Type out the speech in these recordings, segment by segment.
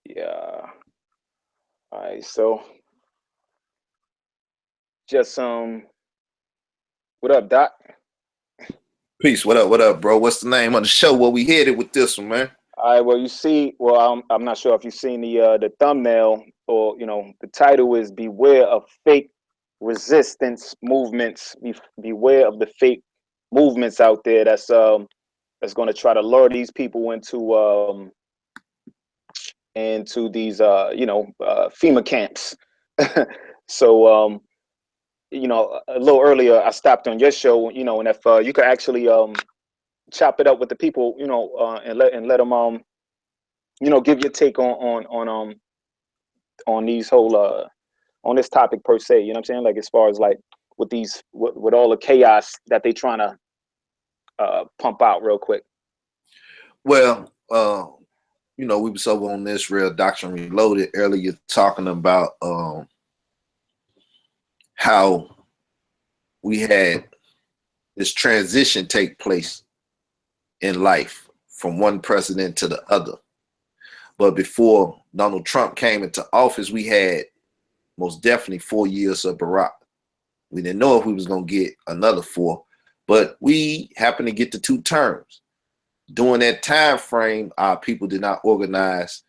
Yeah. All right. So just what up, Doc? Peace. What up, bro? What's the name of the show? Where we headed with this one, man? All right. Well, you see, well, I'm not sure if you've seen the thumbnail or the title is "Beware of Fake Resistance Movements." Beware of the fake movements out there that's going to try to lure these people into these FEMA camps. So a little earlier I stopped on your show, and if you could actually chop it up with the people, and let them give your take on these whole on this topic per se. You know what I'm saying? Like as far as like with these with all the chaos that they trying to pump out real quick. Well, we was over on this Real Doctrine Reloaded earlier talking about how we had this transition take place in life from one president to the other. But before Donald Trump came into office, we had most definitely 4 years of Barack. We didn't know if we was going to get another 4, but we happened to get the 2 terms. During that time frame, our people did not organize,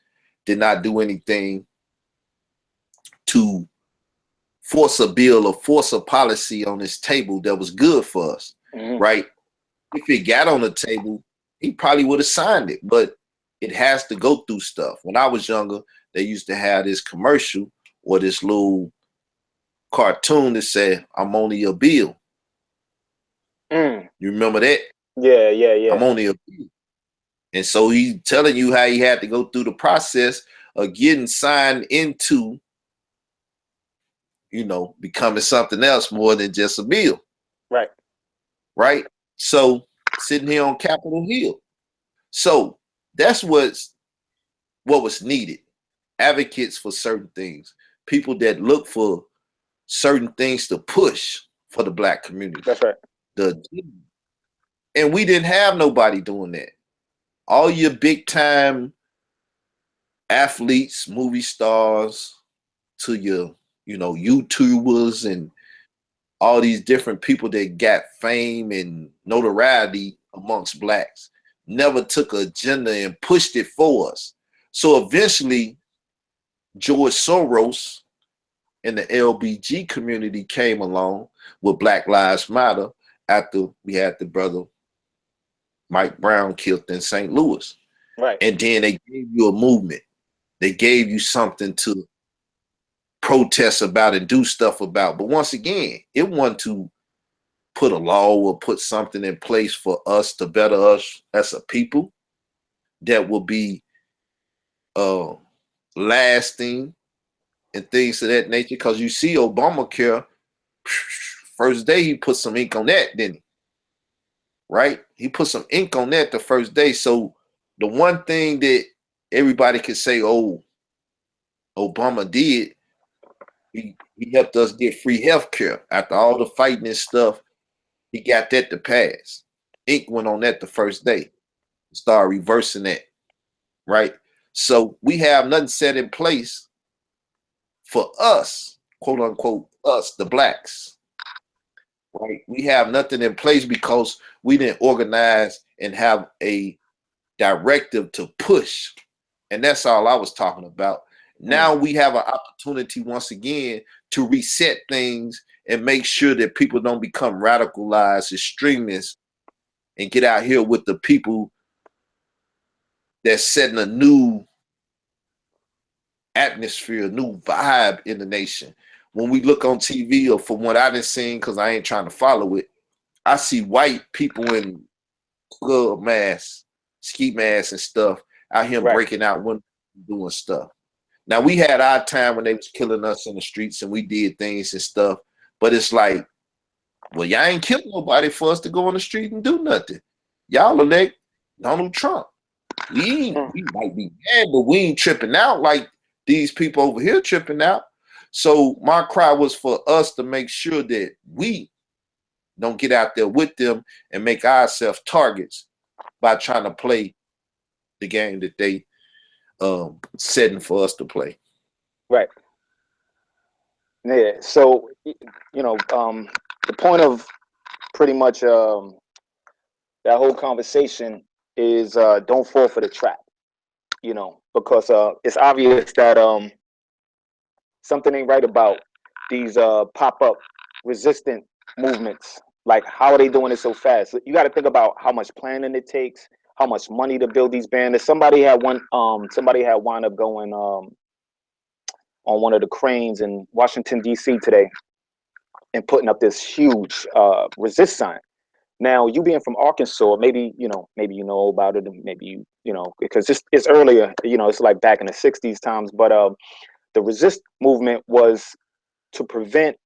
did not do anything to force a bill or force a policy on this table that was good for us, right? If it got on the table, he probably would have signed it, but it has to go through stuff. When I was younger, they used to have this commercial or this little cartoon that said, "I'm only a bill." You remember that? Yeah. I'm only a bill. And so he's telling you how he had to go through the process of getting signed into, becoming something else more than just a bill. Right? So sitting here on Capitol Hill. So that's what was needed. Advocates for certain things. People that look for certain things to push for the Black community. That's right. And we didn't have nobody doing that. All your big time athletes, movie stars, to your, YouTubers and all these different people that got fame and notoriety amongst Blacks never took an agenda and pushed it for us. So eventually, George Soros and the LBG community came along with Black Lives Matter after we had the brother Mike Brown killed in St. Louis. Right. And then they gave you a movement. They gave you something to protest about and do stuff about. But once again, it wasn't to put a law or put something in place for us to better us as a people that will be lasting and things of that nature. Because you see Obamacare, first day he put some ink on that, didn't he? Right? He put some ink on that the first day. So the one thing that everybody could say, oh, Obama did, he helped us get free health care. After all the fighting and stuff, he got that to pass. Ink went on that the first day. Started reversing that, right? So we have nothing set in place for us, quote unquote, us, the Blacks, right? We have nothing in place because we didn't organize and have a directive to push. And that's all I was talking about. Now we have an opportunity once again to reset things and make sure that people don't become radicalized extremists and get out here with the people that's setting a new atmosphere, a new vibe in the nation. When we look on TV, or from what I done seen, because I ain't trying to follow it, I see white people in club masks, ski masks and stuff out here breaking out when doing stuff. Now we had our time when they was killing us in the streets and we did things and stuff, but it's like, well, y'all ain't killed nobody for us to go on the street and do nothing. Y'all elect Donald Trump. We might be mad, but we ain't tripping out like these people over here tripping out. So my cry was for us to make sure that we don't get out there with them and make ourselves targets by trying to play the game that they setting for us to play. Right. Yeah. So, the point of pretty much that whole conversation is don't fall for the trap, because it's obvious that something ain't right about these pop-up resistant movements. Like, how are they doing it so fast? You got to think about how much planning it takes, how much money to build these banners. Somebody had wound up going on one of the cranes in Washington D.C. today and putting up this huge resist sign. Now, you being from Arkansas, maybe you know about it, and maybe because it's earlier, it's like back in the '60s times. But the resist movement was to prevent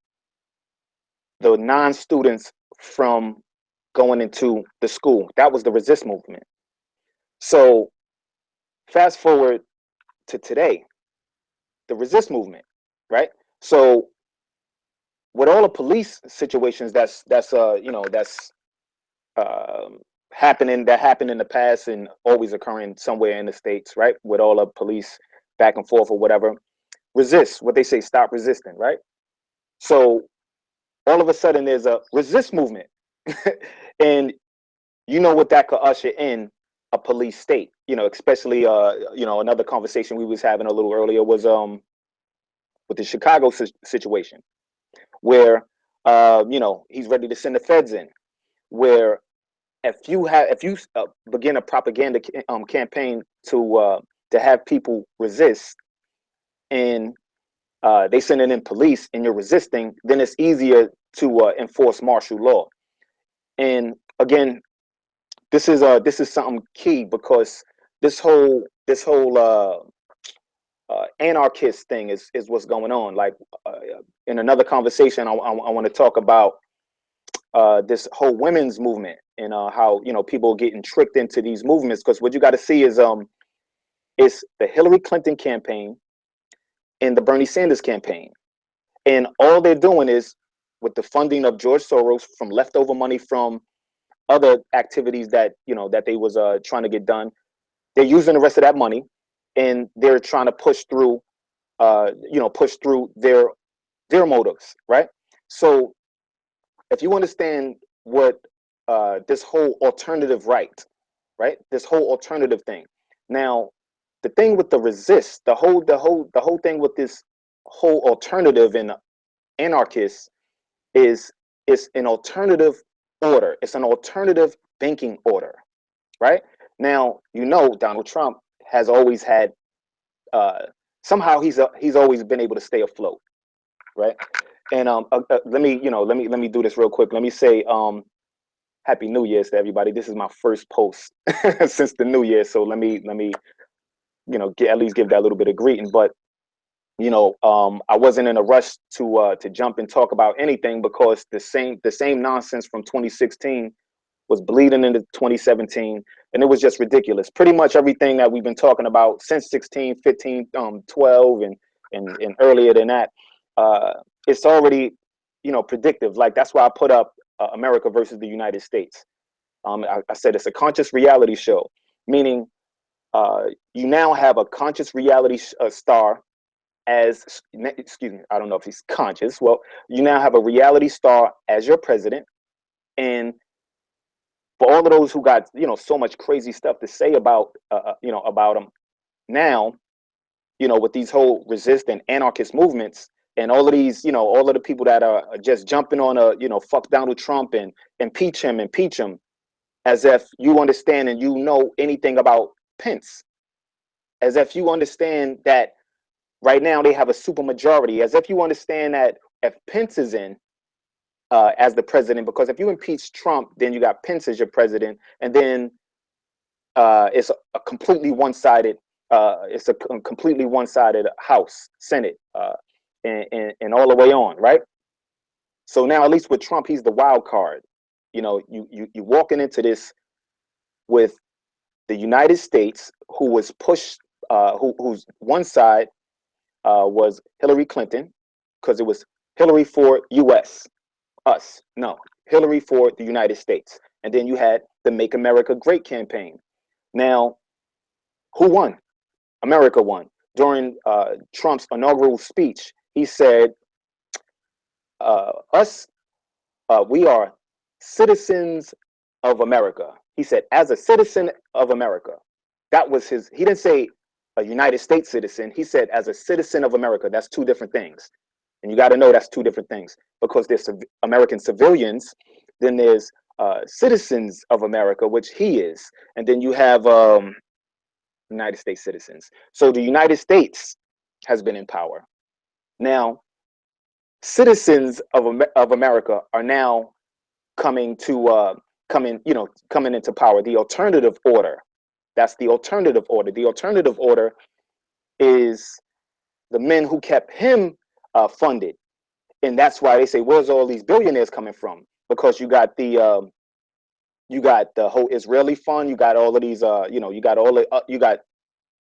the non-students from going into the school. That was the resist movement. So fast forward to today, the resist movement, right? So with all the police situations that's happening, that happened in the past and always occurring somewhere in the States, right? With all the police back and forth or whatever, resist, what they say, stop resisting, right? So all of a sudden there's a resist movement. And you know what that could usher in a police state, especially another conversation we was having a little earlier was with the Chicago situation, where he's ready to send the feds in, where if you begin a propaganda campaign to have people resist, and they send in police and you're resisting, then it's easier to enforce martial law. And again, this is something key, because this whole anarchist thing is what's going on. Like, in another conversation, I want to talk about this whole women's movement, and how people are getting tricked into these movements, because what you got to see is it's the Hillary Clinton campaign and the Bernie Sanders campaign, and all they're doing is, with the funding of George Soros from leftover money from other activities that they was trying to get done, they're using the rest of that money, and they're trying to push through their motives, right? So if you understand what this whole alternative right, this whole alternative thing. Now, the thing with the resist, the whole thing with this whole alternative and anarchists is it's an alternative order. It's an alternative banking order, right? Now, Donald Trump has always had somehow he's always been able to stay afloat, right? And let me do this real quick. Let me say Happy New Year's to everybody. This is my first post since the New Year, so let me at least give that little bit of greeting. But I wasn't in a rush to jump and talk about anything, because the same nonsense from 2016 was bleeding into 2017, and it was just ridiculous. Pretty much everything that we've been talking about since 16, 15, 12, and earlier than that, it's already predictive. Like, that's why I put up America versus the United States. I said it's a conscious reality show, meaning you now have a conscious reality star as, excuse me, I don't know if he's conscious. Well, you now have a reality star as your president, and for all of those who got so much crazy stuff to say about about him now, with these whole resist and anarchist movements, and all of these, all of the people that are just jumping on fuck Donald Trump and impeach him, as if you understand and anything about Pence, as if you understand that right now they have a super majority, as if you understand that if Pence is in as the president, because if you impeach Trump, then you got Pence as your president, and then it's a completely one-sided House, Senate, and all the way on, right? So now, at least with Trump, he's the wild card. You walking into this with the United States, who was pushed, whose one side was Hillary Clinton, because it was Hillary for U.S. us, no, Hillary for the United States, and then you had the Make America Great campaign. Now, who won? America won. During Trump's inaugural speech, he said, us, we are citizens of America. He said, as a citizen of America. That was his, he didn't say a United States citizen. He said, as a citizen of America. That's two different things. And you got to know that's two different things, because there's American civilians, then there's citizens of America, which he is. And then you have United States citizens. So the United States has been in power. Now, citizens of America are now coming to coming into power. The alternative order. That's the alternative order. The alternative order is the men who kept him funded, and that's why they say, "Where's all these billionaires coming from?" Because you got the whole Israeli fund. You got all of these. You got all the, you got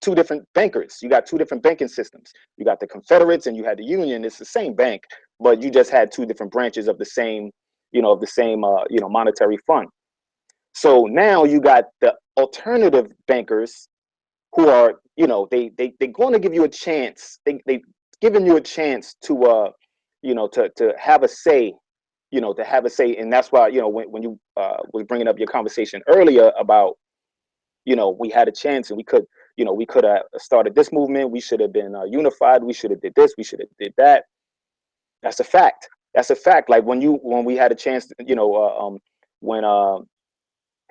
two different bankers. You got two different banking systems. You got the Confederates and you had the Union. It's the same bank, but you just had two different branches of the same, monetary fund. So now you got the alternative bankers who are, they're going to give you a chance. They giving you a chance to, to have a say, to have a say. And that's why, when you was bringing up your conversation earlier about, we had a chance and we could have started this movement. We should have been unified. We should have did this. We should have did that. That's a fact. That's a fact. Like when we had a chance, when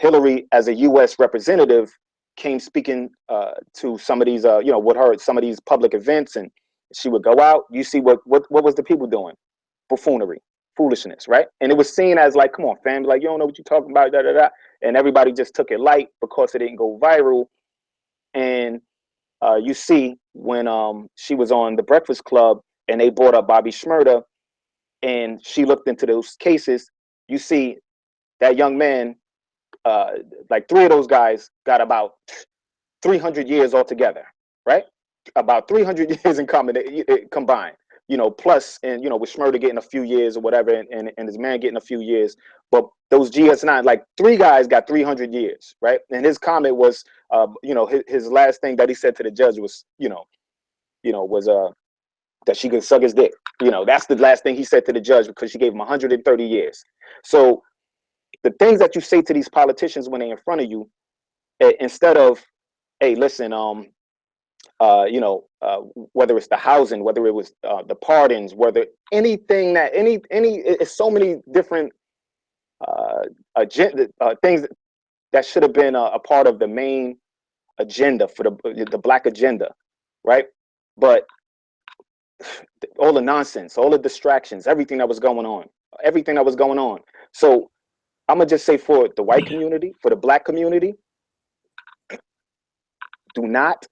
Hillary, as a U.S. representative, came speaking to some of these, with her at some of these public events, and she would go out. You see what was the people doing? Buffoonery, foolishness, right? And it was seen as like, come on, fam, like you don't know what you're talking about, da da da. And everybody just took it light because it didn't go viral. And you see when she was on the Breakfast Club and they brought up Bobby Shmurda, and she looked into those cases. You see that young man. Like three of those guys got about 300 years altogether, right? About 300 years in combined, plus, and, with Shmurda getting a few years or whatever, and his man getting a few years. But those GS9, like three guys got 300 years, right? And his comment was, his last thing that he said to the judge was, was that she could suck his dick. That's the last thing he said to the judge, because she gave him 130 years. So the things that you say to these politicians when they're in front of you, instead of, hey, listen, whether it's the housing, whether it was the pardons, whether anything that it's so many different agenda things that should have been a part of the main agenda for the Black agenda, right? But all the nonsense, all the distractions, everything that was going on. So I'm gonna just say, for the white community, for the Black community, do not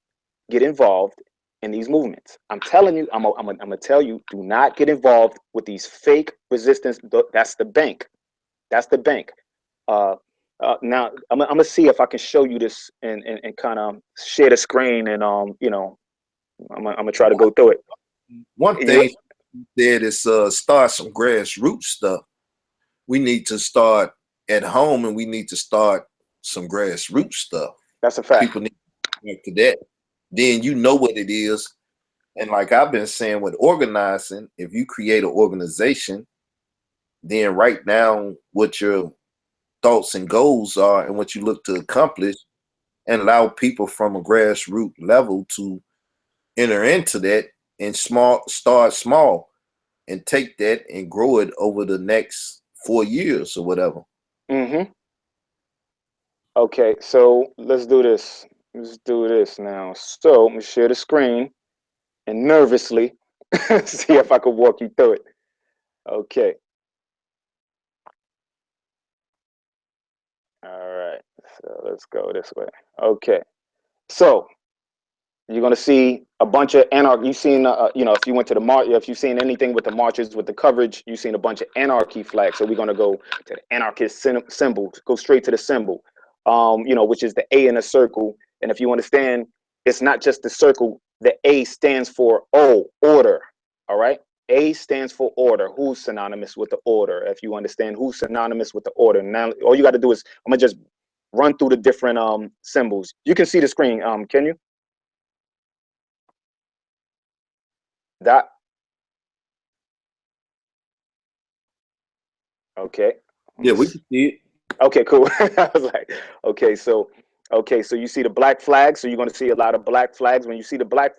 get involved in these movements. I'm telling you, I'm gonna tell you, do not get involved with these fake resistance. That's the bank. That's the bank. Now I'm gonna see if I can show you this and kind of share the screen, and I'm gonna try to go through it. One thing that is start some grassroots stuff. We need to start at home, and we need to start some grassroots stuff. That's a fact. People need to get to that. Then you know what it is. And like I've been saying with organizing, if you create an organization, then write down what your thoughts and goals are and what you look to accomplish, and allow people from a grassroots level to enter into that, and start small and take that and grow it over the next 4 years or whatever. Mm-hmm. Okay, so let's do this. Let's do this now. So let me share the screen and nervously see if I can walk you through it. Okay. All right. So let's go this way. Okay. So you're gonna see a bunch of anarchy. You've seen, if you went to the march, if you've seen anything with the marches with the coverage, you've seen a bunch of anarchy flags. So we're gonna go to the anarchist symbol. Go straight to the symbol, which is the A in a circle. And if you understand, it's not just the circle. The A stands for order. All right. A stands for order. Who's synonymous with the order? If you understand who's synonymous with the order. Now, all you got to do is, I'm gonna just run through the different symbols. You can see the screen. Can you? Dot. Okay. Yeah, we can see it. Okay, cool. I was like, okay, so you see the black flag, so you're going to see a lot of black flags. When you see the black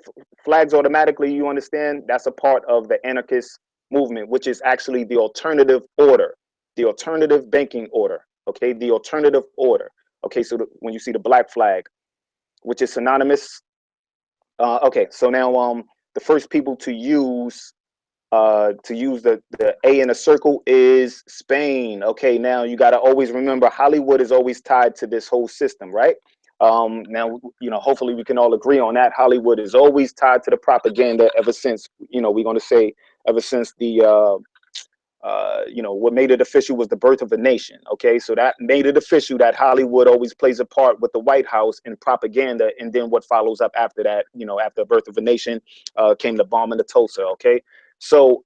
flags, automatically you understand that's a part of the anarchist movement, which is actually the alternative order, the alternative banking order. Okay, the alternative order. Okay, so when you see the black flag, which is synonymous. Okay, so now the first people to use the A in a circle is Spain. Okay, now you got to always remember Hollywood is always tied to this whole system, right? Now, hopefully we can all agree on that. Hollywood is always tied to the propaganda ever since, we're going to say ever since what made it official was the birth of a nation. Okay, so that made it official that Hollywood always plays a part with the White House in propaganda, and then what follows up after that, after the birth of a nation, came the bombing of Tulsa. Okay, so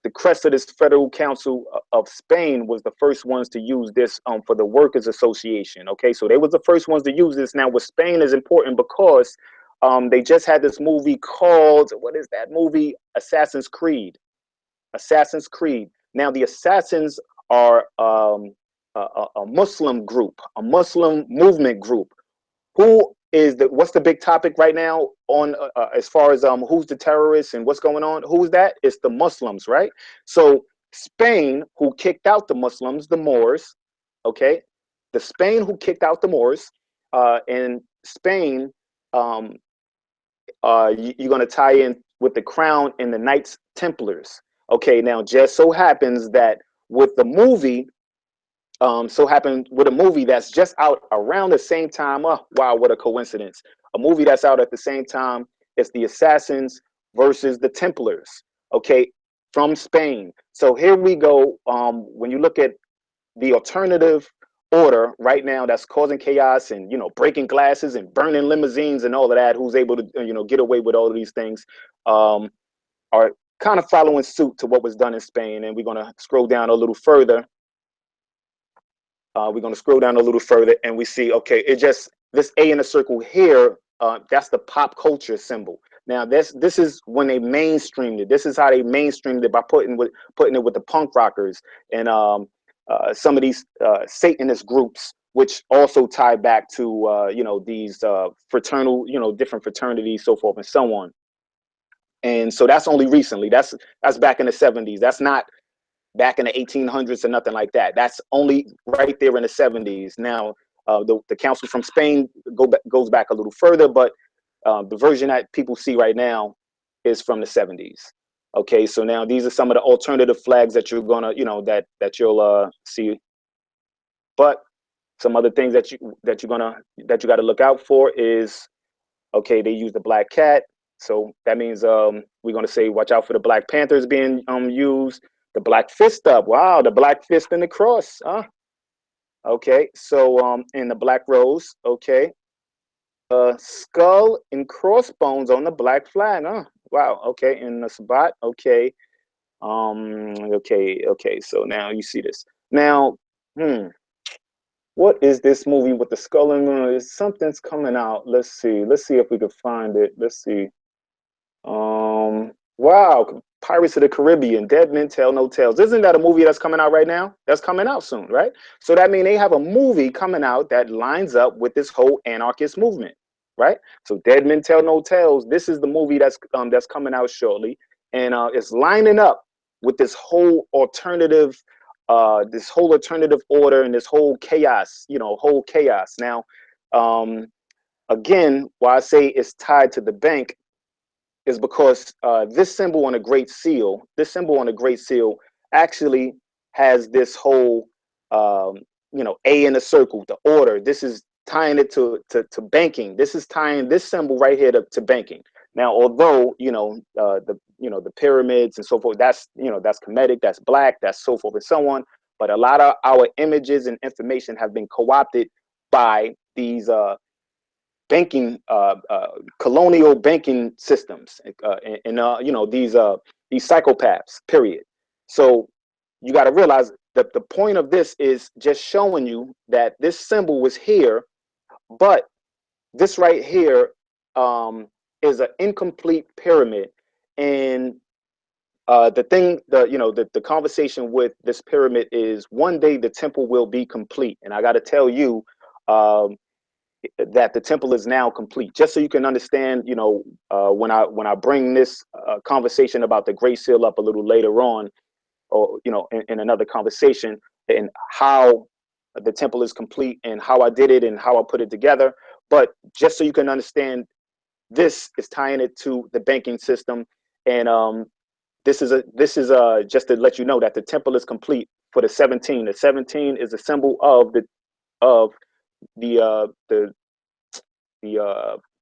the crest of this Federal Council of Spain was the first ones to use this for the Workers Association. Okay, so they was the first ones to use this. Now, with Spain is important because they just had this movie called, what is that movie? Assassin's Creed. Assassin's Creed. Now, the Assassins are a Muslim group, a Muslim movement group. What's the big topic right now on as far as who's the terrorists and what's going on? Who's that? It's the Muslims, right? So Spain, who kicked out the Muslims, the Moors, okay? The Spain who kicked out the Moors, and Spain, you're going to tie in with the Crown and the Knights Templars. Okay, now just so happens that with the movie, with a movie that's just out around the same time. Oh, wow, what a coincidence. A movie that's out at the same time is the Assassins versus the Templars, okay, from Spain. So here we go. When you look at the alternative order right now that's causing chaos and breaking glasses and burning limousines and all of that, who's able to get away with all of these things, are kind of following suit to what was done in Spain. And we're going to scroll down a little further. And we see, okay, this A in a circle here, that's the pop culture symbol. Now this is when they mainstreamed it. This is how they mainstreamed it, by putting it with the punk rockers and some of these Satanist groups, which also tie back to these fraternal, different fraternities, so forth and so on. And so that's only recently. That's back in the 70s. That's not back in the 1800s or nothing like that. That's only right there in the 70s. Now, the council from Spain goes back a little further, but the version that people see right now is from the 70s. Okay, so now these are some of the alternative flags that you're gonna, that you'll see. But some other things that you got to look out for is, okay, they use the black cat. So that means we're going to say, watch out for the Black Panthers being used. The black fist up. Wow, the black fist and the cross. Okay, so in the black rose, okay. Skull and crossbones on the black flag. Wow, okay, in the Sabbat, okay. Okay, so now you see this. Now, what is this movie with the skull and something's coming out? Let's see if we can find it. Let's see. Wow, Pirates of the Caribbean, Dead Men Tell No Tales. Isn't that a movie that's coming out right now? That's coming out soon, right? So that means they have a movie coming out that lines up with this whole anarchist movement, right? So Dead Men Tell No Tales. This is the movie that's coming out shortly, and it's lining up with this whole alternative order and this whole chaos. Whole chaos. Now, again, why I say it's tied to the bank is because this symbol on a great seal, actually has this whole, A in a circle, the order. This is tying it to banking. This is tying this symbol right here to banking. Now, although the pyramids and so forth, that's Kemetic, that's black, that's so forth and so on. But a lot of our images and information have been co-opted by these banking, colonial banking systems, and these psychopaths. Period. So you got to realize that the point of this is just showing you that this symbol was here, but this right here is an incomplete pyramid, And the conversation with this pyramid is one day the temple will be complete. And I got to tell you that the temple is now complete. Just so you can understand, when I bring this conversation about the Great Seal up a little later on, or in another conversation, and how the temple is complete and how I did it and how I put it together. But just so you can understand, this is tying it to the banking system. And this is just to let you know that the temple is complete for the 17. The 17 is a symbol of the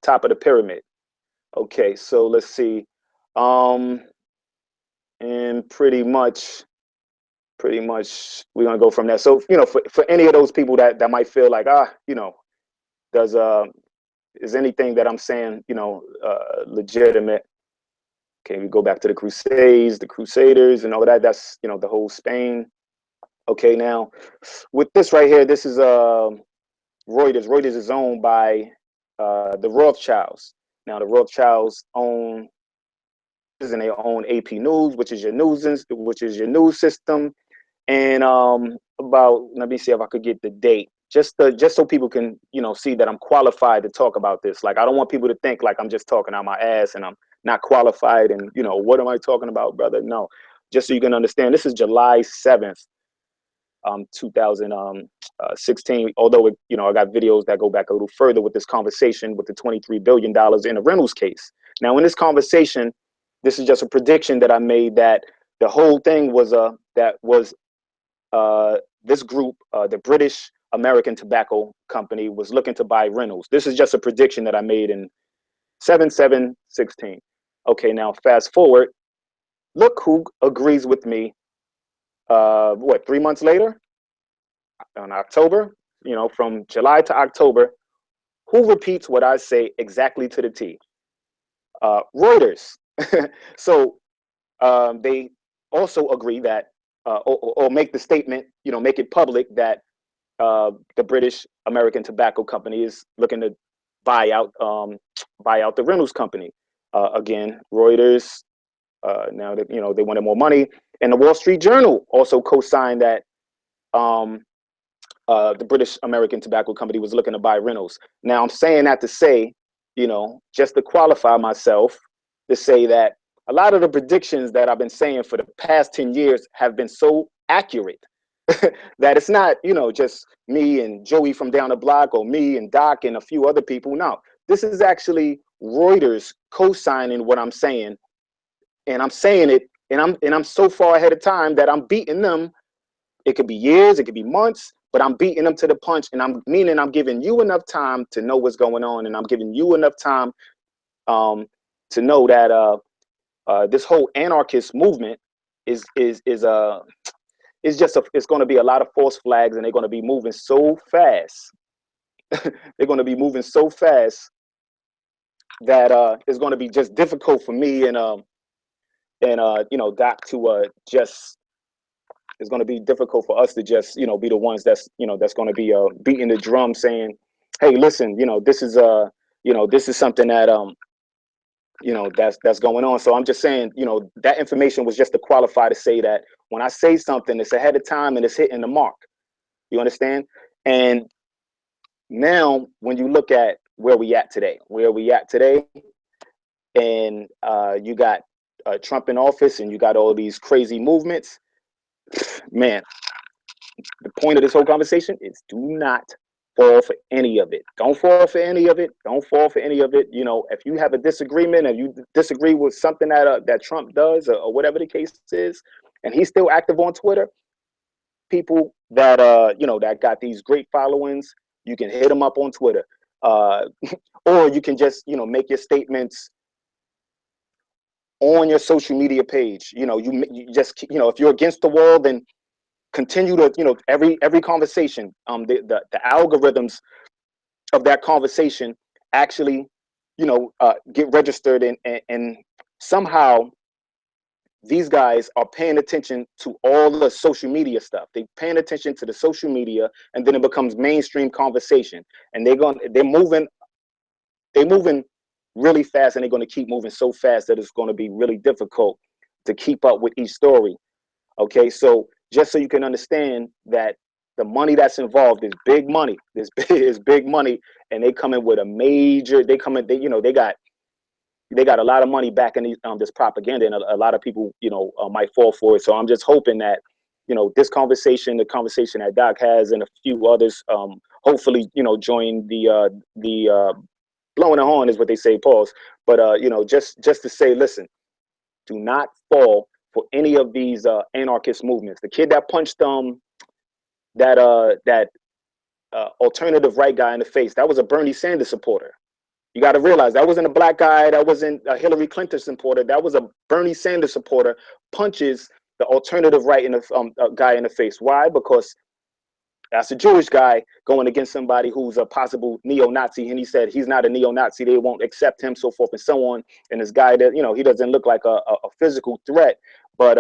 top of the pyramid. Okay, so let's see. And pretty much we're gonna go from there. So for any of those people that might feel like does is anything that I'm saying legitimate? Okay, we go back to the Crusades, the Crusaders, and all that. That's the whole Spain. Okay, now with this right here, this is Reuters. Reuters is owned by the Rothschilds. Now the Rothschilds own, and they own AP News, which is your news system. And about, let me see if I could get the date, just so people can see that I'm qualified to talk about this. Like, I don't want people to think like I'm just talking out my ass and I'm not qualified and what am I talking about, brother? No, just so you can understand, this is July 7th, 2016. Although I got videos that go back a little further with this conversation with the $23 billion in the Reynolds case. Now in this conversation, this is just a prediction that I made, that the whole thing was this group, the British American Tobacco Company, was looking to buy Reynolds. This is just a prediction that I made in 7/7/16. Okay, now fast forward. Look who agrees with me. 3 months later, in October, from July to October, who repeats what I say exactly to the T? Reuters. So they also agree that, or make the statement, make it public that the British American Tobacco Company is looking to buy out the Reynolds Company. Again, Reuters. Now that they wanted more money, and the Wall Street Journal also co-signed that the British American Tobacco Company was looking to buy Reynolds. Now I'm saying that to say, just to qualify myself, to say that a lot of the predictions that I've been saying for the past 10 years have been so accurate that it's not, just me and Joey from down the block, or me and Doc and a few other people. No, this is actually Reuters co-signing what I'm saying, and I'm saying it, and I'm so far ahead of time that I'm beating them. It could be years, it could be months, but I'm beating them to the punch, and I'm giving you enough time to know what's going on, and I'm giving you enough time to know that this whole anarchist movement is it's going to be a lot of false flags, and they're going to be moving so fast. They're going to be moving so fast that it's going to be just difficult for me and Doc to just. It's going to be difficult for us to just be the ones that's that's going to be beating the drum, saying, hey, listen, this is this is something that that's going on. So I'm just saying, that information was just to qualify, to say that when I say something, it's ahead of time and it's hitting the mark. You understand? And now when you look at where we at today, and you got Trump in office, and you got all these crazy movements, man, the point of this whole conversation is do not fall for any of it. Don't fall for any of it. Don't fall for any of it. If you have a disagreement, if you disagree with something that Trump does, or whatever the case is, and he's still active on Twitter, people that that got these great followings, you can hit them up on Twitter, or you can just make your statements on your social media page. You just if you're against the wall, then continue to every conversation, the algorithms of that conversation actually get registered, and somehow these guys are paying attention to all the social media stuff. They're paying attention to the social media, and then it becomes mainstream conversation, and they're moving really fast, and they're going to keep moving so fast that it's going to be really difficult to keep up with each story. Okay, so just so you can understand that the money that's involved is big money. This is big money, and they come in with a major. They come in. They got a lot of money back in these, this propaganda, and a lot of people, might fall for it. So I'm just hoping that, this conversation, the conversation that Doc has, and a few others, hopefully, join the blowing the horn is what they say, pause. But just to say, listen, do not fall for any of these anarchist movements. The kid that punched that alternative right guy in the face, that was a Bernie Sanders supporter. You got to realize that wasn't a black guy, that wasn't a Hillary Clinton supporter, that was a Bernie Sanders supporter punches the alternative right in the guy in the face. Why? Because that's a Jewish guy going against somebody who's a possible neo-Nazi, and he said he's not a neo-Nazi, they won't accept him, so forth and so on. And this guy that, he doesn't look like a physical threat, but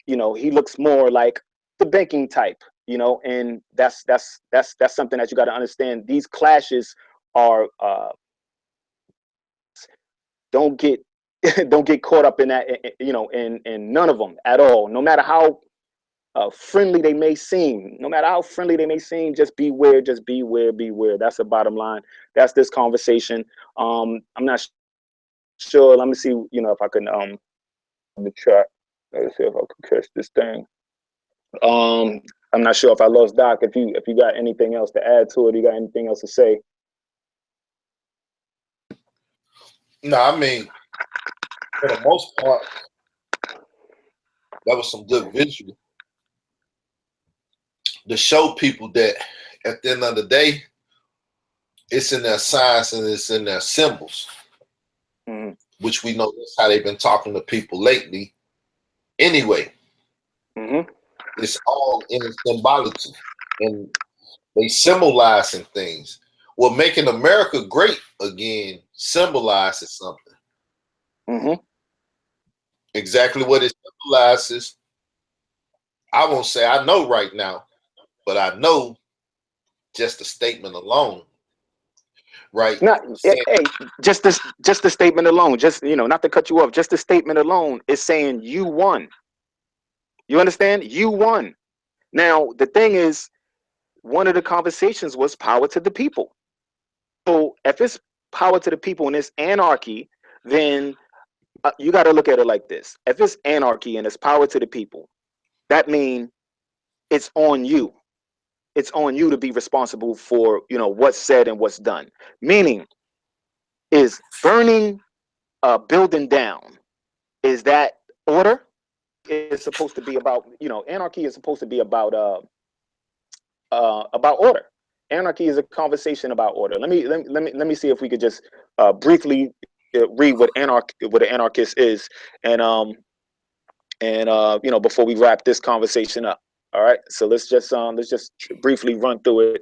he looks more like the banking type, and that's something that you got to understand. These clashes are don't get don't get caught up in that, in none of them at all. No matter how friendly they may seem, just beware, beware. That's the bottom line. That's this conversation. I'm not sure. Let me see, if I can the chat. Let's see if I can catch this thing. I'm not sure if I lost Doc. If you got anything else to add to it, you got anything else to say? No, I mean, for the most part, that was some good visual to show people that at the end of the day, it's in their signs and it's in their symbols, which we know that's how they've been talking to people lately. Anyway, it's all in symbology, and they symbolizing things. Well, making America great again symbolizes something. Exactly what it symbolizes, I won't say I know right now, but I know just the statement alone, right? Not, hey, just the statement alone, just, not to cut you off, just the statement alone is saying you won. You understand? You won. Now, the thing is, one of the conversations was power to the people. So if it's power to the people and it's anarchy, then you got to look at it like this. If it's anarchy and it's power to the people, that means it's on you. It's on you to be responsible for, what's said and what's done. Meaning, is burning a building down, is that order? It's supposed to be about, anarchy is supposed to be about order. Anarchy is a conversation about order. Let me see if we could just briefly read what an anarchist is, and before we wrap this conversation up. All right, so let's just briefly run through it.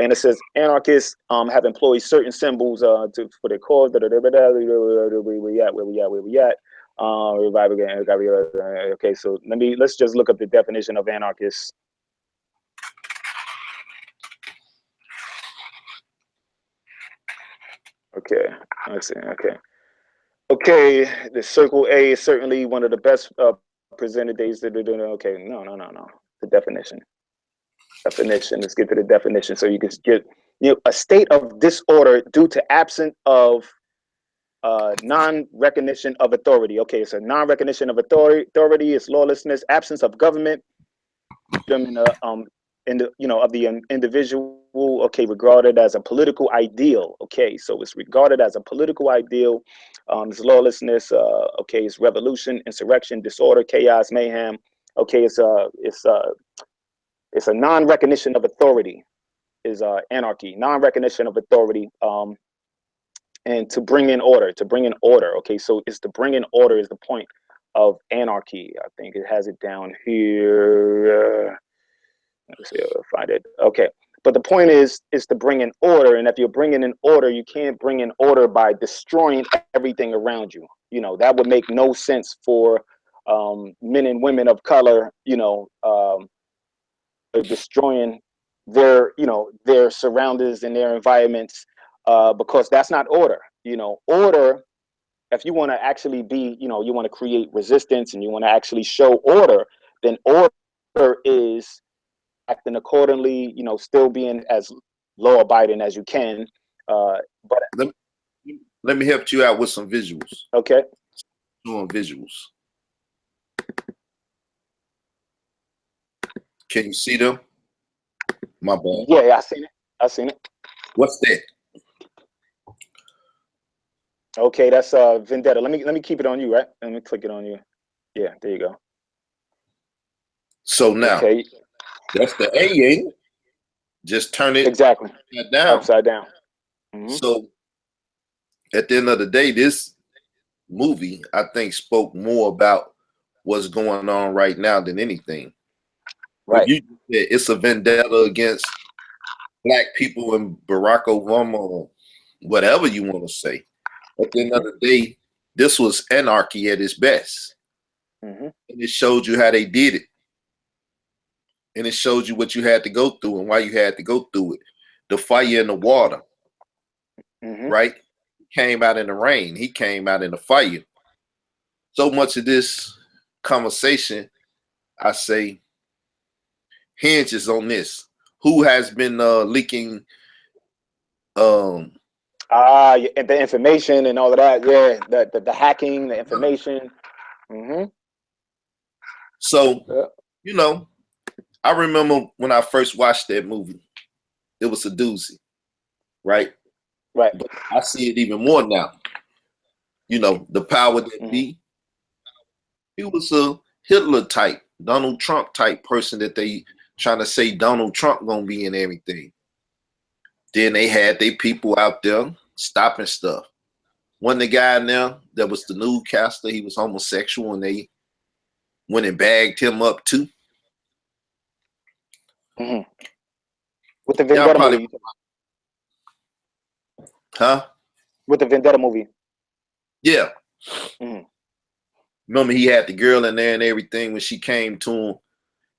And it says anarchists have employed certain symbols for their cause. Where we at? Revive again. Okay, so let's just look up the definition of anarchists. Okay, let's see. Okay, the circle A is certainly one of the best presented days. Okay, no. The definition. Let's get to the definition so you can get, a state of disorder due to absence of non-recognition of authority. Okay, so non-recognition of authority is lawlessness, absence of government, of the individual. Okay, regarded as a political ideal. Okay, so it's regarded as a political ideal. It's lawlessness. Okay, it's revolution, insurrection, disorder, chaos, mayhem. Okay, it's a non-recognition of authority is anarchy, non-recognition of authority, and to bring in order. Okay, so it's to bring in order is the point of anarchy. I think it has it down here. Let's see if I find it. Okay, but the point is to bring in order, and if you're bringing in order, you can't bring in order by destroying everything around you. That would make no sense for men and women of color, destroying their surroundings and their environments, because that's not order. you know, order, if you want to actually be, you know, you want to create resistance and you want to actually show order, then order is acting accordingly, you know, still being as law abiding as you can. But Let let me help you out with some visuals. okay. Doing visuals. Can you see them? My bad. Yeah, I seen it. I seen it. What's that? Okay, that's Vendetta. Let me keep it on you, right? Let me click it on you. Yeah, there you go. So now Okay, that's the A, ain't it? Just turn it exactly. down. Upside down. Hmm. So at the end of the day, this movie, I think, spoke more about what's going on right now than anything. What Right. you said, it's a vendetta against black people and Barack Obama, or whatever you want to say. At the end of the day, this was anarchy at its best. Hmm. And it showed you how they did it. And it showed you what you had to go through and why you had to go through it. The fire and the water, Hmm. right? He came out in the rain. He came out in the fire. So much of this conversation, I say, hinges on this. Who has been leaking Yeah, and the information and all of that. Yeah, the hacking, the information. Hmm. so Yeah. you know, I remember when I first watched that movie, it was a doozy, right? Right. But I see it even more now. You know, the power that Hmm. be. He was a Hitler type, Donald Trump type person that they trying to say Donald Trump gonna be in everything. Then they had their people out there stopping stuff. One the guy in there that was the newscaster, he was homosexual, and they went and bagged him up too. Hmm. With the Y'all Vendetta probably, movie. huh? With the Vendetta movie. Yeah. Hmm. Remember he had the girl in there and everything when she came to him,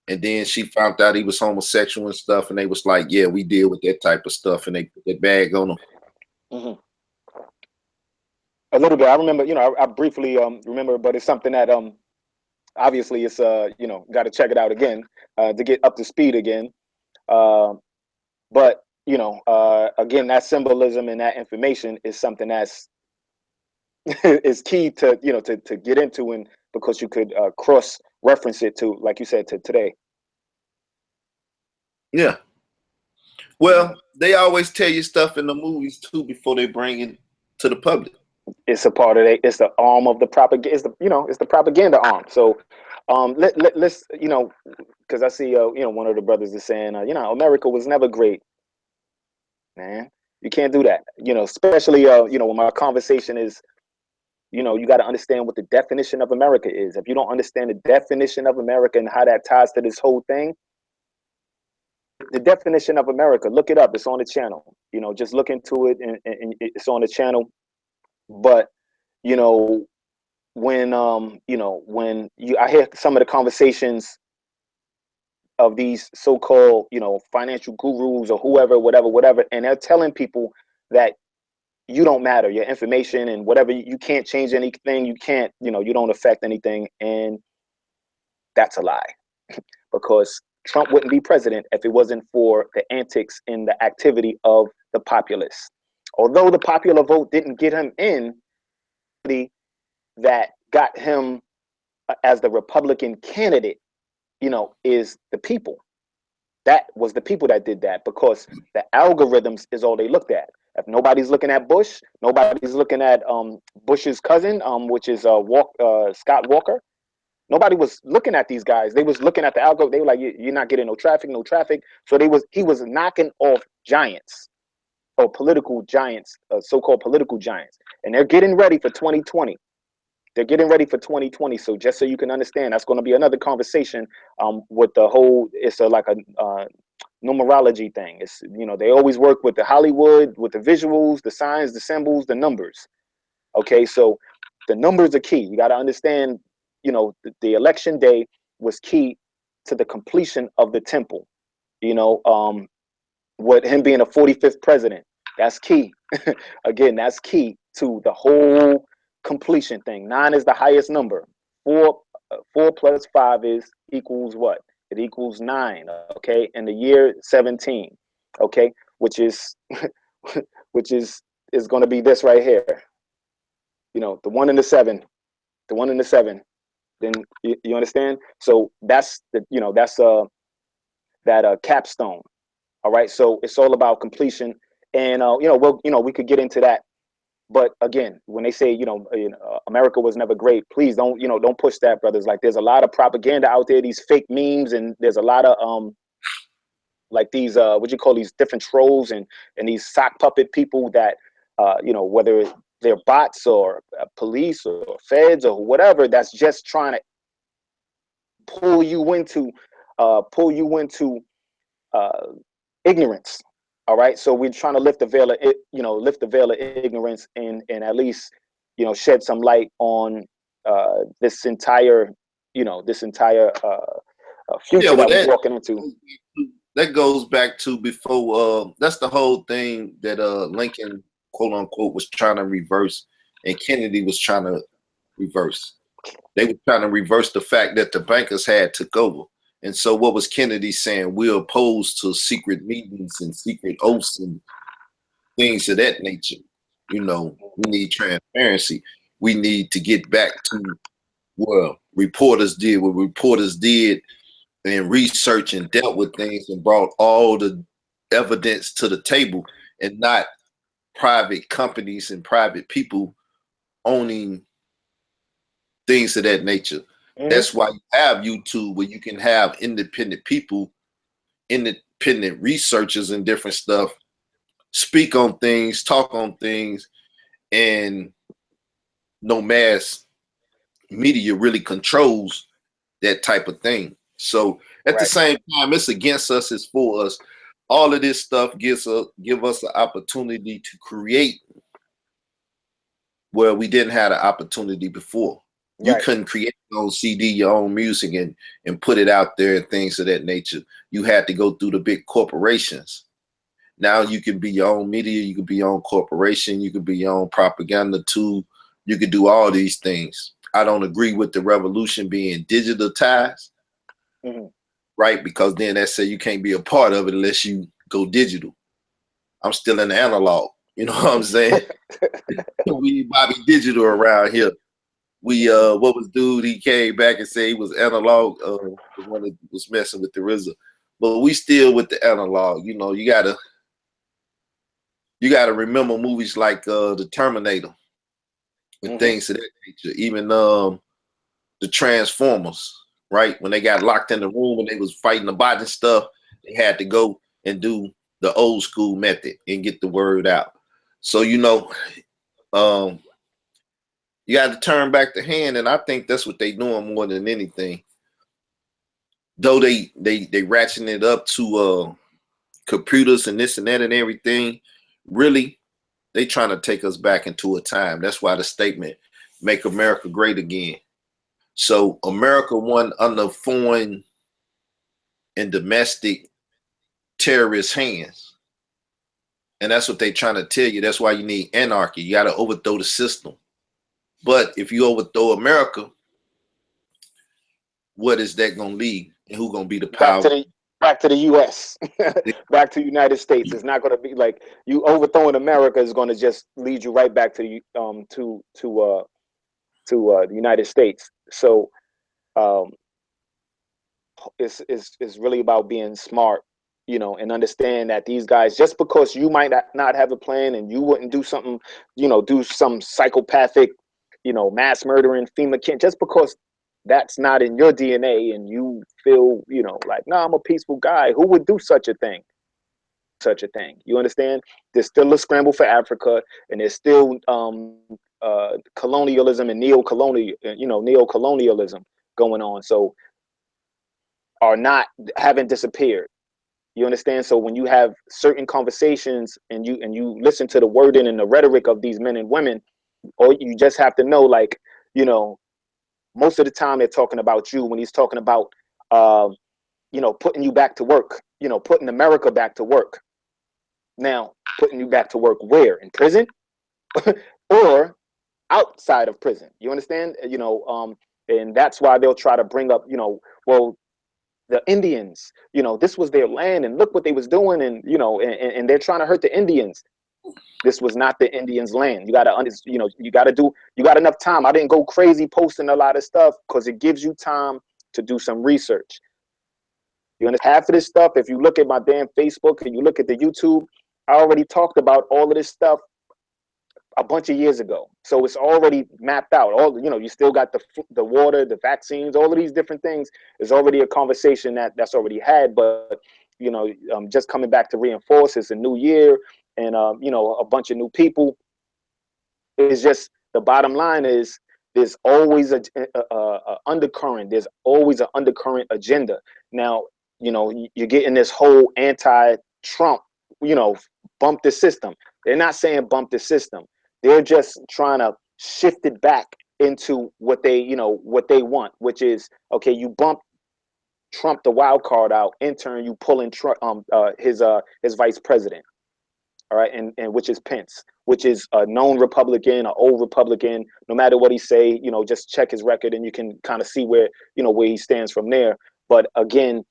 and then she found out he was homosexual and stuff, and they was like, yeah, we deal with that type of stuff, and they put that bag on him. Hmm. A little bit. I remember, you know, I briefly remember, but it's something that obviously it's you know, got to check it out again to get up to speed again. Uh, but you know, again, that symbolism and that information is something that's is key to, you know, to get into, and because you could cross reference it to, like you said, to today. Yeah. Mhm. Well, they always tell you stuff in the movies too before they bring it to the public. It's a part of it. It's the arm of the propaganda. It's the, you know, it's the propaganda arm. So let's, you know, because I see you know, one of the brothers is saying you know, America was never great, man. You can't do that. You know, especially you know, when my conversation is, you know, you got to understand what the definition of America is. If you don't understand the definition of America and how that ties to this whole thing, the definition of America, look it up. It's on the channel. You know, just look into it, and it's on the channel. But you know, when you know, when you, I hear some of the conversations of these so-called, you know, financial gurus or whoever, whatever, and they're telling people that you don't matter, your information and whatever, you can't change anything, you can't, you know, you don't affect anything, and that's a lie. Because Trump wouldn't be president if it wasn't for the antics and the activity of the populace. Although the popular vote didn't get him in, that got him as the Republican candidate, you know, is the people. That was the people that did that, because the algorithms is all they looked at. If nobody's looking at Bush, nobody's looking at Bush's cousin, which is Scott Walker. Nobody was looking at these guys. They was looking at the algo. They were like, "You're not getting no traffic, no traffic." So he was knocking off giants, or political giants, so-called political giants, and they're getting ready for 2020. They're getting ready for 2020. So just so you can understand, that's going to be another conversation with the whole. It's like a numerology thing. It's, you know, they always work with the Hollywood, with the visuals, the signs, the symbols, the numbers. Okay, so the numbers are key. You got to understand, you know, the election day was key to the completion of the temple. You know, with him being a 45th president, that's key. Again, that's key to the whole completion thing. 9 is the highest number. 4 plus 5 is equals what? It equals 9. Okay, and the year 17. Okay, which is which is going to be this right here. You know, the 1 and the 7, the 1 and the 7. Then you understand. So that's the that's that capstone. All right. So it's all about completion, and we could get into that. But again, when they say America was never great, please don't push that, brothers. Like there's a lot of propaganda out there, these fake memes, and there's a lot of like these what you call these different trolls and these sock puppet people that whether they're bots or police or feds or whatever, that's just trying to pull you into ignorance. All right, so we're trying to lift the veil of ignorance and at least shed some light on this entire Yeah, future well, that we're walking into. that goes back to before. That's the whole thing that Lincoln, quote unquote, was trying to reverse, and Kennedy was trying to reverse. They were trying to reverse the fact that the bankers had took over. And so what was Kennedy saying? We're opposed to secret meetings and secret oaths and things of that nature. We need transparency. We need to get back to what reporters did and research and dealt with things and brought all the evidence to the table, and not private companies and private people owning things of that nature. Mm-hmm. That's why you have YouTube, where you can have independent people, independent researchers and different stuff, speak on things, talk on things, and no mass media really controls that type of thing. So at the same time, it's against us, it's for us. All of this stuff give us an opportunity to create where we didn't have the opportunity before. You couldn't create your own CD, your own music, and put it out there and things of that nature. You had to go through the big corporations. Now you can be your own media, you can be your own corporation, you can be your own propaganda tool. You can do all these things. I don't agree with the revolution being digitalized, right? Because then that say you can't be a part of it unless you go digital. I'm still in the analog. You know what I'm saying? We need Bobby Digital around here. We what was dude? He came back and said he was analog. The one that was messing with the RZA, but we still with the analog. You gotta remember movies like the Terminator and things of that nature. Even the Transformers, right? When they got locked in the room and they was fighting the bot and stuff, they had to go and do the old school method and get the word out. So you got to turn back the hand, and I think that's what they doing more than anything. Though they ratcheting it up to computers and this and that and everything, really, they trying to take us back into a time. That's why the statement, "Make America Great Again." So America won under foreign and domestic terrorist hands. And that's what they trying to tell you. That's why you need anarchy. You got to overthrow the system. But if you overthrow America, what is that going to lead? And who going to be the power? Back to the U.S. Back to the United States. It's not going to be like you overthrowing America is going to just lead you right back to the United States. So it's really about being smart, and understand that these guys, just because you might not have a plan and you wouldn't do something, do some psychopathic, mass murdering FEMA camp, just because that's not in your DNA and you feel, like, no, I'm a peaceful guy. Who would do such a thing? You understand? There's still a scramble for Africa, and there's still colonialism and neocolonialism going on. So haven't disappeared. You understand? So when you have certain conversations and you listen to the wording and the rhetoric of these men and women, or you just have to know, like, most of the time they're talking about you when he's talking about, putting you back to work, putting America back to work. Now, putting you back to work where? In prison? or outside of prison. You understand? And that's why they'll try to bring up, well, the Indians, this was their land, and look what they was doing, and and they're trying to hurt the Indians. This was not the Indians' land. You gotta, you got enough time. I didn't go crazy posting a lot of stuff because it gives you time to do some research. You understand? Half of this stuff, if you look at my damn Facebook and you look at the YouTube, I already talked about all of this stuff a bunch of years ago. So it's already mapped out. You still got the water, the vaccines, all of these different things is already a conversation that's already had. But just coming back to reinforce, it's a new year, and a bunch of new people. It's just, the bottom line is, there's always a undercurrent. There's always an undercurrent agenda. Now, you're getting this whole anti-Trump, bump the system. They're not saying bump the system. They're just trying to shift it back into what they want, which is, okay, you bump Trump the wild card out. In turn, you pull in his vice president. All right, and which is Pence, which is a known Republican, an old Republican. No matter what he say, just check his record, and you can kind of see where he stands from there. But again,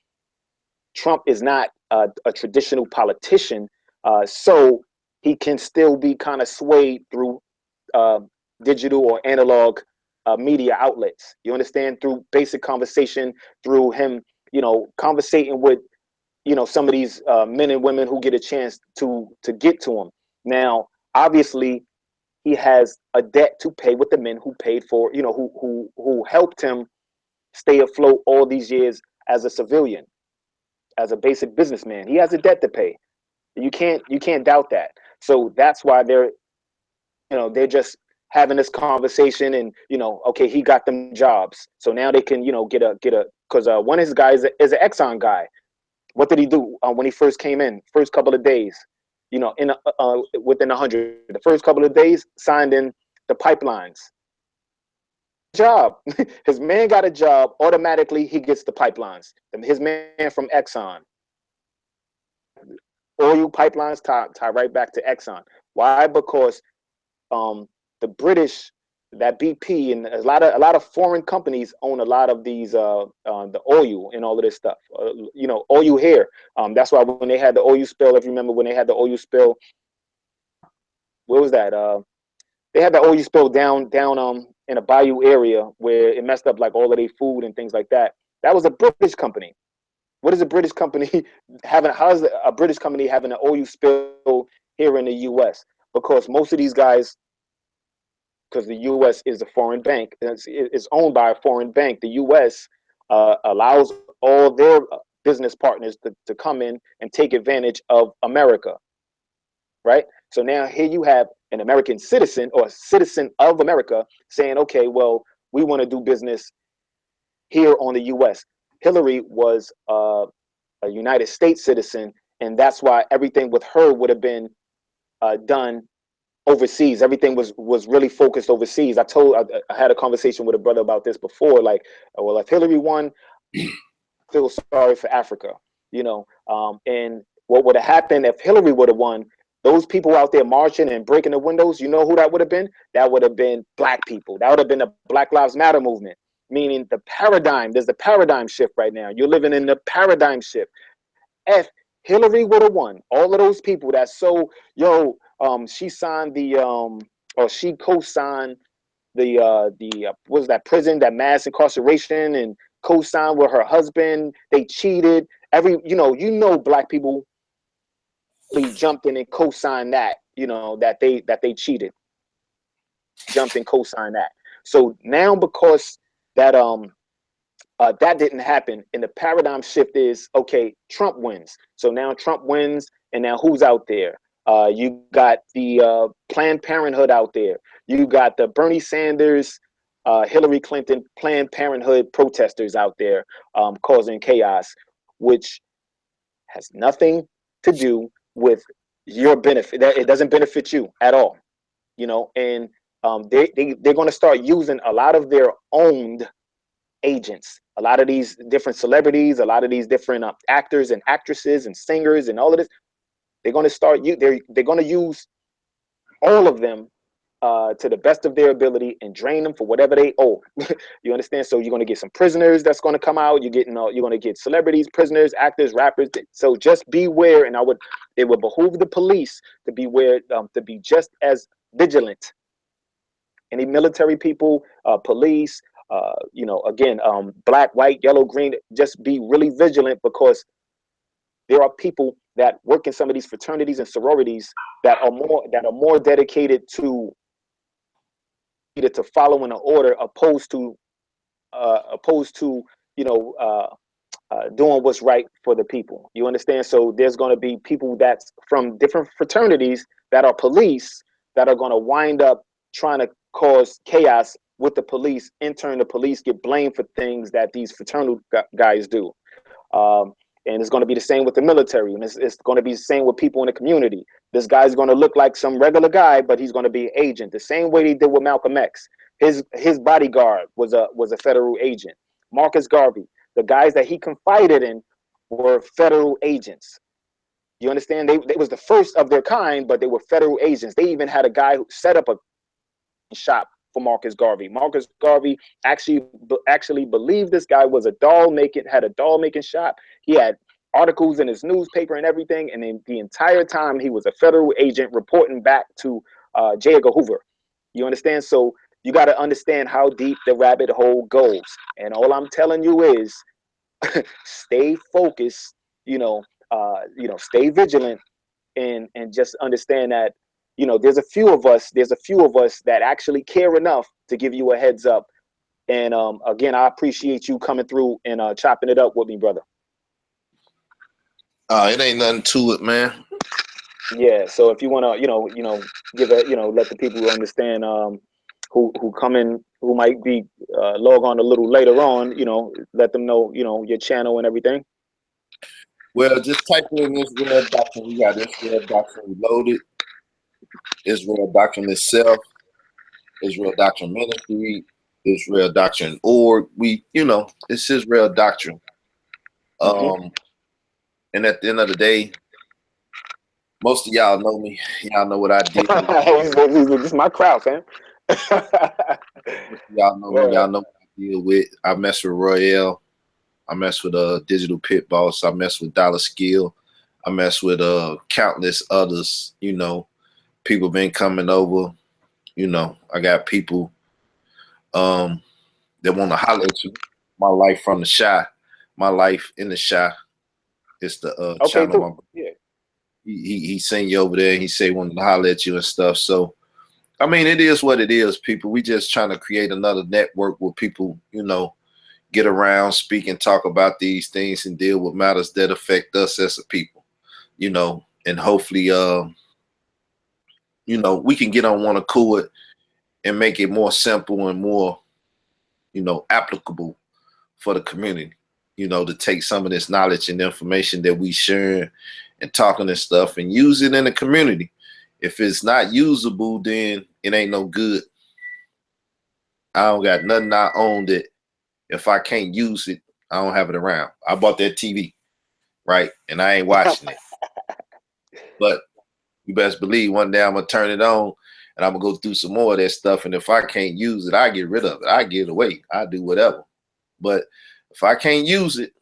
Trump is not a traditional politician, so he can still be kind of swayed through digital or analog media outlets. You understand? Through basic conversation, through him, conversating with some of these men and women who get a chance to get to him. Now, obviously, he has a debt to pay with the men who paid for, who helped him stay afloat all these years as a civilian, as a basic businessman. He has a debt to pay. You can't doubt that. So that's why they're just having this conversation, and okay, he got them jobs, so now they can get a because one of his guys is an Exxon guy. What did he do when he first came in? First couple of days, within 100, the first couple of days, signed in the pipelines. Job. His man got a job. Automatically, he gets the pipelines. His man from Exxon. Oil pipelines tie right back to Exxon. Why? Because the British, that BP, and a lot of foreign companies own a lot of these the oil and all of this stuff. Oil here. That's why when they had the oil spill, if you remember when they had the oil spill, where was that? They had the oil spill down in a bayou area where it messed up like all of their food and things like that. That was a British company. What is a British company having? How is a British company having an oil spill here in the U.S.? Because most of these guys, because the U.S. is a foreign bank, it's owned by a foreign bank. The U.S. Allows all their business partners to come in and take advantage of America, right? So now here you have an American citizen or a citizen of America saying, okay, well, we want to do business here on the U.S. Hillary was a United States citizen, and that's why everything with her would have been done overseas. Everything was really focused overseas. I had a conversation with a brother about this before, like, well, if Hillary won, I feel sorry for Africa, and what would have happened if Hillary would have won? Those people out there marching and breaking the windows, you know who that would have been? That would have been black people. That would have been the Black Lives Matter movement, meaning the paradigm. There's the paradigm shift right now. You're living in the paradigm shift. If Hillary would have won, all of those people that she signed or she co-signed what was that, prison, that mass incarceration, and co-signed with her husband. They cheated. Black people, they jumped in and co-signed that, that they cheated. Jumped and co-signed that. So now, because that that didn't happen, and the paradigm shift is, okay, Trump wins. So now Trump wins, and now who's out there? You got the Planned Parenthood out there. You got the Bernie Sanders, Hillary Clinton, Planned Parenthood protesters out there causing chaos, which has nothing to do with your benefit. It doesn't benefit you at all, and they're going to start using a lot of their owned agents, a lot of these different celebrities, a lot of these different actors and actresses and singers and all of this. They're going to start they're going to use all of them to the best of their ability and drain them for whatever they owe. You understand? So you're going to get some prisoners that's going to come out. You're going to get celebrities, prisoners, actors, rappers. So just beware, and it would behoove the police to beware, to be just as vigilant. Any military people, police, again, black, white, yellow, green, just be really vigilant, because there are people that work in some of these fraternities and sororities that are more dedicated to following an order, opposed to doing what's right for the people. You understand? So there's going to be people that's from different fraternities that are police that are going to wind up trying to cause chaos with the police. In turn, the police get blamed for things that these fraternal guys do. And it's going to be the same with the military, and it's going to be the same with people in the community. This guy's going to look like some regular guy, but he's going to be an agent. The same way they did with Malcolm X. His bodyguard was a federal agent. Marcus Garvey, the guys that he confided in were federal agents. You understand? They was the first of their kind, but they were federal agents. They even had a guy who set up a shop for Marcus Garvey. Marcus Garvey actually believed this guy was had a doll making shop. He had articles in his newspaper and everything, and then the entire time he was a federal agent reporting back to J. Edgar Hoover. You understand? So you got to understand how deep the rabbit hole goes. And all I'm telling you is stay focused, stay vigilant, and just understand that, there's a few of us that actually care enough to give you a heads up. And again, I appreciate you coming through and chopping it up with me, brother. It ain't nothing to it, man. Yeah. So if you want to, give let the people understand who come in, who might be log on a little later on, let them know, your channel and everything. Well, just type in Israel Doctrine. We got Israel Doctrine Reloaded, Israel Doctrine itself, Israel Doctrine Ministry, Israel Doctrine Org. It's Israel Doctrine. And at the end of the day, most of y'all know me. Y'all know what I did. This is my crowd, fam. Y'all know me. Y'all know what I deal with. I mess with Rawyal. I mess with Digital Pit Boss. I mess with Dollar Skill. I mess with countless others. People been coming over. I got people that want to holler at you. My life from the shy. My life in the shy. It's the channel. Yeah. He sent you over there. He say wanted to holler at you and stuff. So, I mean, it is what it is, people. We just trying to create another network where people, get around, speak, and talk about these things and deal with matters that affect us as a people, and hopefully, we can get on one accord and make it more simple and more, applicable for the community, to take some of this knowledge and information that we share and talking and stuff and use it in the community. If it's not usable, then it ain't no good. I don't got nothing I own that if I can't use it, I don't have it around. I bought that TV, right? And I ain't watching it. But you best believe one day I'm going to turn it on and I'm going to go through some more of that stuff. And if I can't use it, I get rid of it. I give it away. I do whatever. But if I can't use it,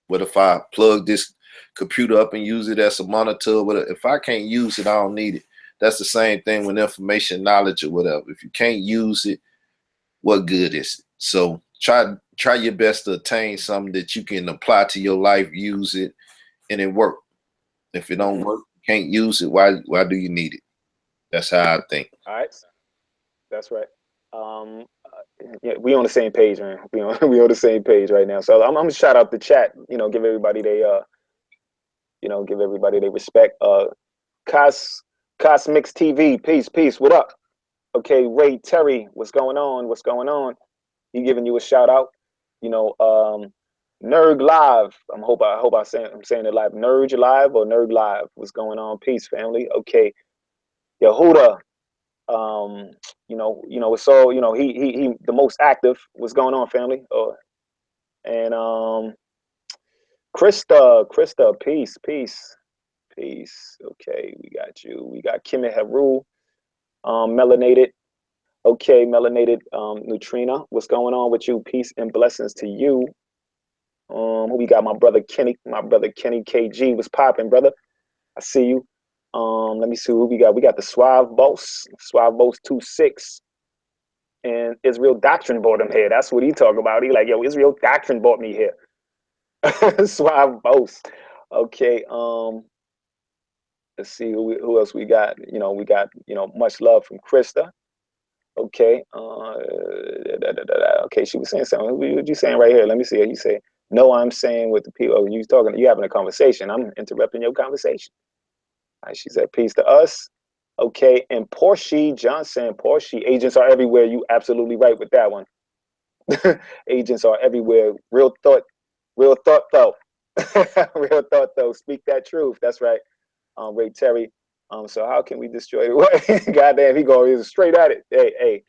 what if I plug this computer up and use it as a monitor? If I can't use it, I don't need it. That's the same thing with information, knowledge, or whatever. If you can't use it, what good is it? So try your best to attain something that you can apply to your life, use it, and it work. If it don't work, you can't use it, why do you need it? That's how I think. All right. That's right. Yeah, we on the same page, man. We on the same page right now. So I'm gonna shout out the chat. Give everybody they respect. Cosmix TV, peace. What up? Okay, Ray Terry, what's going on? He giving you a shout out. Nerg Live. I'm saying it live. Nerg Live or Nerg Live. What's going on? Peace, family. Okay, Yehuda. It's all, he the most active. What's going on, family? And Krista, peace. Okay, we got you. We got Kim and Heru. Melanated. Okay, melanated neutrina. What's going on with you? Peace and blessings to you. Who we got? My brother Kenny. My brother Kenny KG was popping, brother. I see you. Let me see who we got. We got the Suave Boss. Suave Boss 26. And Israel Doctrine brought him here. That's what he talk about. He like, yo, Israel Doctrine brought me here. Suave Boss. Okay. Let's see who else we got. We got, much love from Krista. Okay. Okay, she was saying something. What you saying right here? Let me see. You say, no, I'm saying with the people. Oh, you having a conversation. I'm interrupting your conversation. All right, she said, peace to us. Okay, and Porsche Johnson, Porsche, agents are everywhere. You absolutely right with that one. Agents are everywhere. Real thought though. Real thought though. Speak that truth. That's right. Ray Terry. So how can we destroy it? Goddamn, he's straight at it. Hey.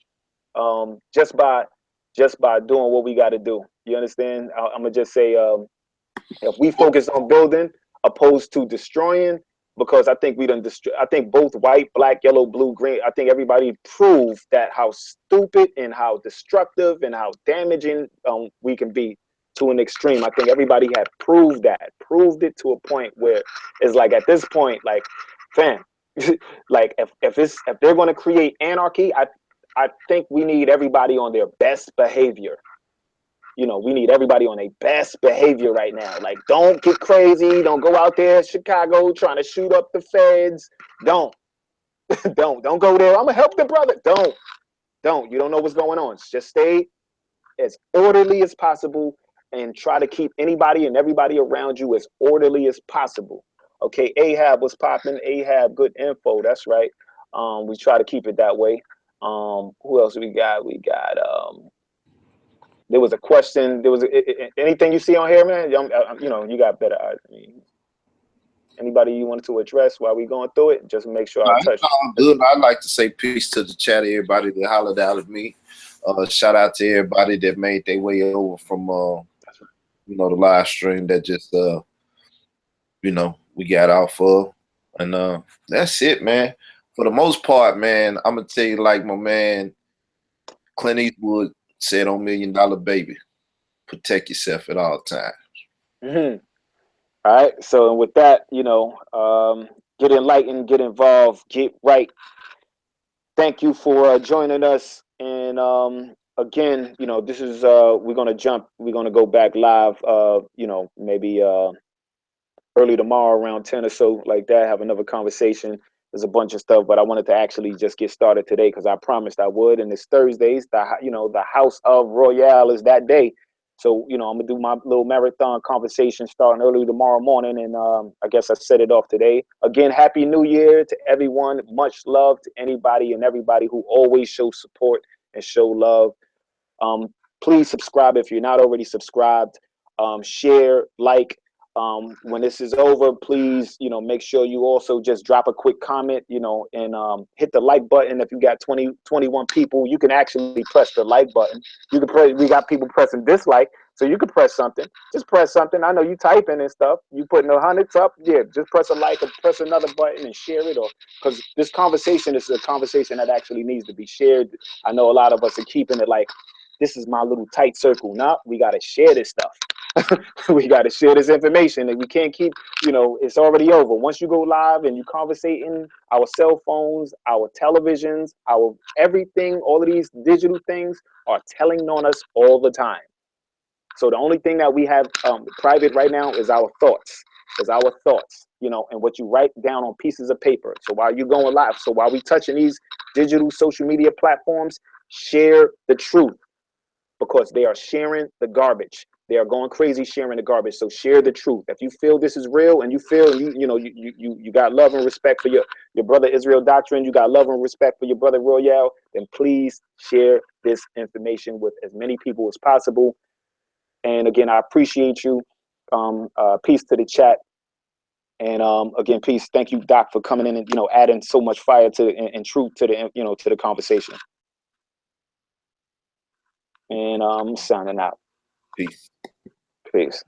Just by doing what we got to do. You understand? I'm gonna just say, if we focus on building opposed to destroying, because I think I think both white, black, yellow, blue, green, I think everybody proved that how stupid and how destructive and how damaging we can be to an extreme. I think everybody had proved it to a point where it's like, at this point, like, fam, like if they're going to create anarchy, I think we need everybody on their best behavior. We need everybody on their best behavior right now. Like, don't get crazy. Don't go out there in Chicago trying to shoot up the feds. Don't. Don't go there. I'm going to help the brother. Don't. You don't know what's going on. Just stay as orderly as possible and try to keep anybody and everybody around you as orderly as possible. Okay, Ahab was popping. Ahab, good info. That's right. We try to keep it that way. Who else we got? There was a question. There was anything you see on here, man. You got better eyes. Anybody you wanted to address while we going through it? Just make sure I touch. Good. I'd like to say peace to the chat. Everybody that hollered out at me. Shout out to everybody that made their way over from the live stream that just we got off of, and that's it, man. For the most part, man, I'm gonna tell you, like my man Clint Eastwood said on $1 Million Baby, protect yourself at all times. Mm-hmm. All right. So with that, get enlightened, get involved, get right. Thank you for joining us. And again, this is we're gonna go back live. Maybe early tomorrow around 10 or so, like that. Have another conversation. There's a bunch of stuff, but I wanted to actually just get started today because I promised I would. And it's Thursdays. The House of Rawyal is that day. So, I'm gonna do my little marathon conversation starting early tomorrow morning. And I guess I set it off today. Again, Happy New Year to everyone. Much love to anybody and everybody who always shows support and show love. Please subscribe if you're not already subscribed. Share, like. When this is over, please, make sure you also just drop a quick comment, and hit the like button. If you got 21 people, you can actually press the like button. We got people pressing dislike, so you can press something. Just press something. I know you typing and stuff. You putting 100s up. Yeah, just press a like or press another button and share it, or because this conversation is a conversation that actually needs to be shared. I know a lot of us are keeping it like, this is my little tight circle. Now we got to share this stuff. We got to share this information, and we can't keep, it's already over. Once you go live and you conversating, our cell phones, our televisions, our everything, all of these digital things are telling on us all the time. So the only thing that we have private right now is our thoughts, and what you write down on pieces of paper. So while you're going live, so while we touching these digital social media platforms, share the truth, because they are sharing the garbage. They are going crazy sharing the garbage. So share the truth. If you feel this is real, and you feel you got love and respect for your brother Israel Doctrine, you got love and respect for your brother Rawyal, then please share this information with as many people as possible. And again, I appreciate you. Peace to the chat. And again, peace. Thank you, Doc, for coming in and adding so much fire to and truth to the to the conversation. And I'm signing out. Peace. Peace.